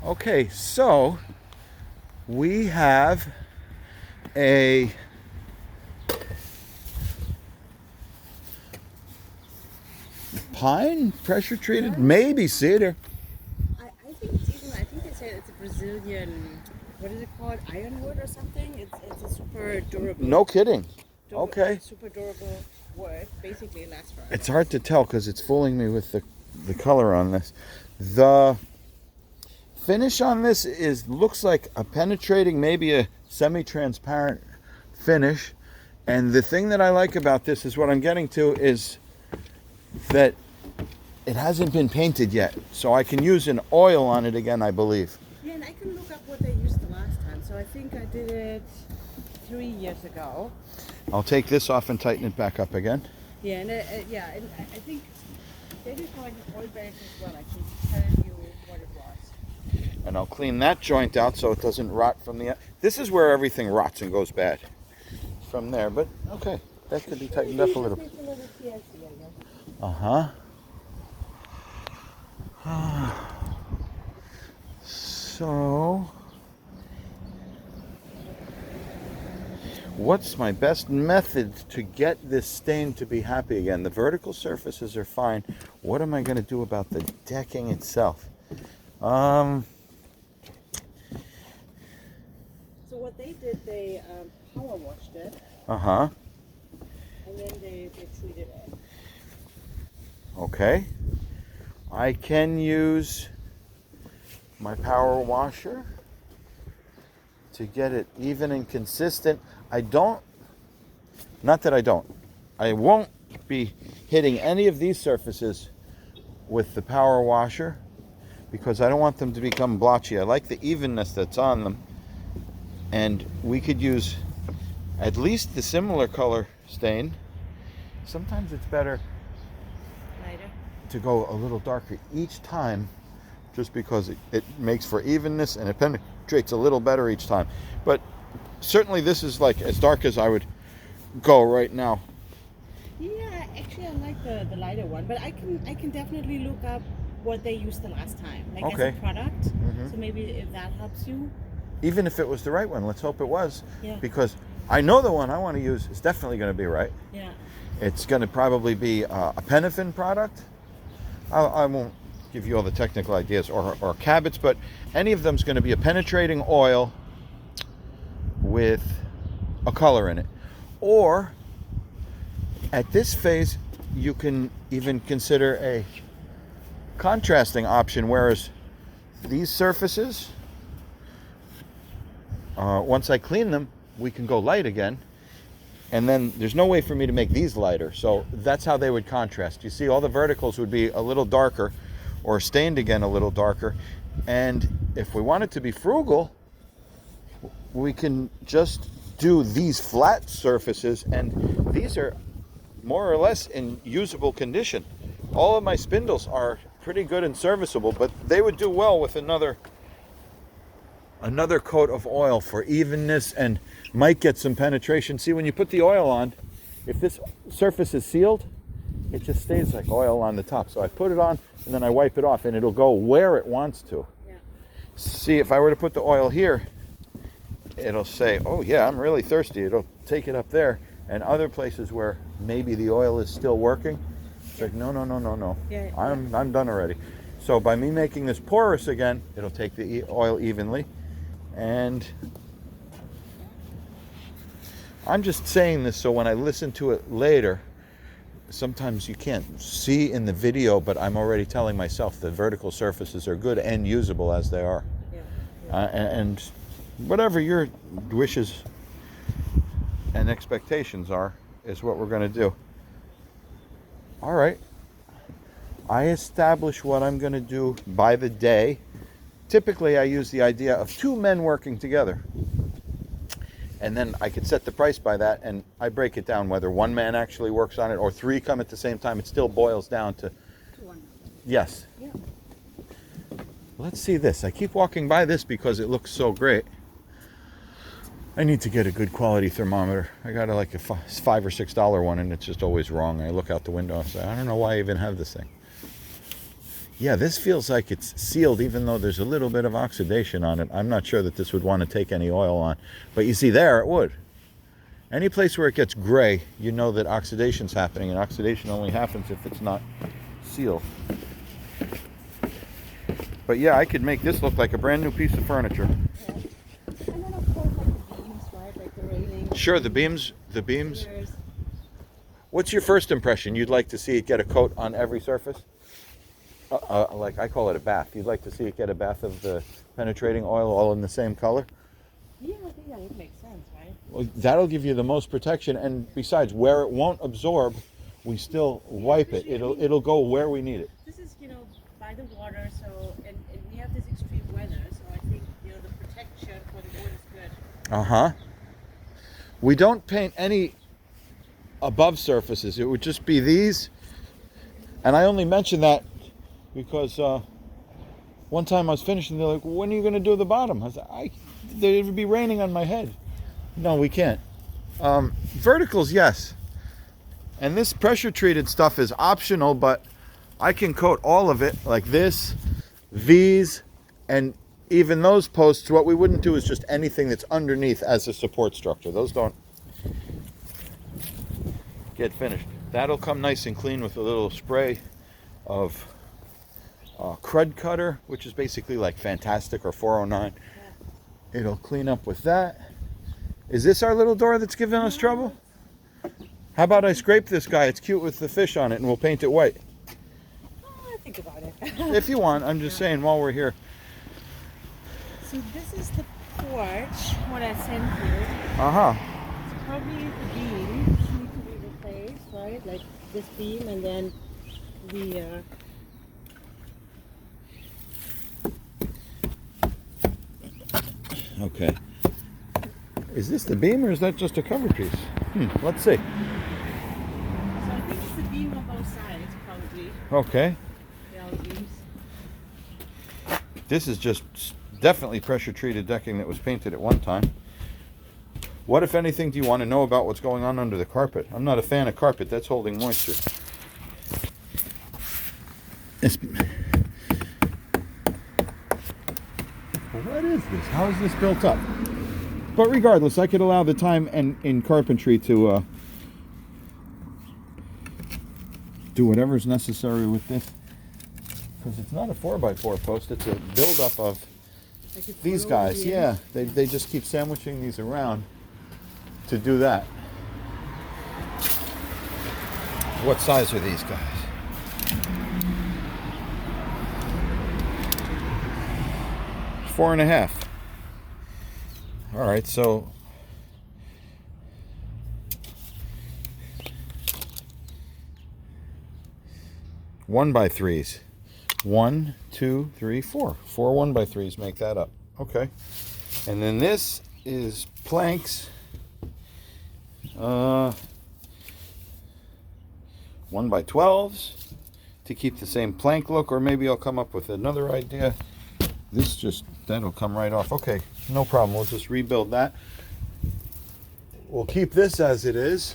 Okay, so we have a pine pressure treated, maybe cedar. I think it's even. I think they say it's a Brazilian. What is it called? Ironwood or something? It's a super durable. No kidding. Okay. Super durable wood. Basically, it lasts forever. It's hard to tell because it's fooling me with the color on this. The finish on this looks like a penetrating, maybe a semi-transparent finish. And the thing that I like about this is what I'm getting to is that it hasn't been painted yet. So I can use an oil on it again, I believe. Yeah, and I can look up what they used the last time. So I think I did it 3 years ago. I'll take this off and tighten it back up again. Yeah, and I think they did like an oil base as well. I can tell you what it was. And I'll clean that joint out so it doesn't rot from the... This is where everything rots and goes bad. From there, but okay. That could be tightened up a little. Uh-huh. So... what's my best method to get this stain to be happy again? The vertical surfaces are fine. What am I going to do about the decking itself? So what they did, they power washed it. Uh-huh. And then they treated it. Okay. I can use my power washer to get it even and consistent. I won't be hitting any of these surfaces with the power washer because I don't want them to become blotchy. I like the evenness that's on them. And we could use at least the similar color stain. Sometimes it's better Lighter. to go a little darker each time just because it makes for evenness and it penetrates a little better each time. But certainly this is like as dark as I would go right now. Yeah, actually I like the lighter one, but I can definitely look up what they used the last time, like Okay. as a product. Mhm. So maybe if that helps you. Even if it was the right one, let's hope it was. Yeah. Because I know the one I want to use is definitely going to be right. Yeah. It's going to probably be a Penafin product. I won't give you all the technical ideas or Cabot's, but any of them is going to be a penetrating oil with a color in it. Or at this phase, you can even consider a contrasting option, whereas these surfaces, once I clean them, we can go light again. And then there's no way for me to make these lighter. So that's how they would contrast. You see, all the verticals would be a little darker or stained again a little darker. And if we wanted to be frugal, we can just do these flat surfaces, and these are more or less in usable condition. All of my spindles are pretty good and serviceable, but they would do well with another coat of oil for evenness and might get some penetration. See, when you put the oil on, if this surface is sealed, it just stays like oil on the top. So I put it on and then I wipe it off and it'll go where it wants to. Yeah. See, if I were to put the oil here, it'll say, oh yeah, I'm really thirsty. It'll take it up there. And other places where maybe the oil is still working, it's like, no. Yeah. I'm done already. So by me making this porous again, it'll take the oil evenly. And I'm just saying this so when I listen to it later, sometimes you can't see in the video, but I'm already telling myself the vertical surfaces are good and usable as they are. Yeah. And whatever your wishes and expectations are is what we're going to do. All right. I establish what I'm going to do by the day. Typically, I use the idea of 2 men working together. And then I could set the price by that, and I break it down whether 1 man actually works on it or 3 come at the same time. It still boils down to... One. Yes. Yeah. Let's see this. I keep walking by this because it looks so great. I need to get a good quality thermometer. I got like a $5 or $6 one, and it's just always wrong. I look out the window and say, I don't know why I even have this thing. Yeah, this feels like it's sealed even though there's a little bit of oxidation on it. I'm not sure that this would want to take any oil on. But you see there, it would. Any place where it gets gray, you know that oxidation's happening, and oxidation only happens if it's not sealed. But yeah, I could make this look like a brand new piece of furniture. Yeah. And then of course like the beams, right? Like the railing. Sure, the beams. Pillars. What's your first impression? You'd like to see it get a coat on every surface? Like I call it a bath. You'd like to see it get a bath of the penetrating oil all in the same color? Yeah, I think that would make sense, right? Well, that'll give you the most protection, and besides, where it won't absorb, we still wipe it. It'll go where we need it. This is, by the water, so and we have this extreme weather, so I think the protection for the wood is good. Uh-huh. We don't paint any above surfaces. It would just be these. And I only mention that because one time I was finishing, they're like, when are you going to do the bottom? I said, it would be raining on my head. No, we can't. Verticals, yes. And this pressure treated stuff is optional, but I can coat all of it like this, these, and even those posts. What we wouldn't do is just anything that's underneath as a support structure. Those don't get finished. That'll come nice and clean with a little spray of Crud Cutter, which is basically like Fantastic or 409. Yeah. It'll clean up with that. Is this our little door that's giving us trouble? How about I scrape this guy? It's cute with the fish on it, and we'll paint it white. I think about it. If you want, I'm just saying while we're here. So this is the porch, what I sent you. Uh-huh. So probably the beams need to be replaced, right? Like this beam and then the Okay. Is this the beam or is that just a cover piece? Let's see. so I think it's the beam on both sides probably. Okay. The L beams. This is just definitely pressure treated decking that was painted at one time. What, if anything, do you want to know about what's going on under the carpet? I'm not a fan of carpet. That's holding moisture. What is this? How is this built up? But regardless, I could allow the time and in carpentry to do whatever's necessary with this. Because it's not a 4x4 post. It's a buildup of Like it's these rolled guys. in. Yeah, they just keep sandwiching these around to do that. What size are these guys? Four and a half. All right, so one by threes. 1, 2, 3, 4. 4 1x3s make that up. Okay. And then this is planks. 1x12s to keep the same plank look, or maybe I'll come up with another idea. That'll come right off. Okay, no problem. We'll just rebuild that. We'll keep this as it is.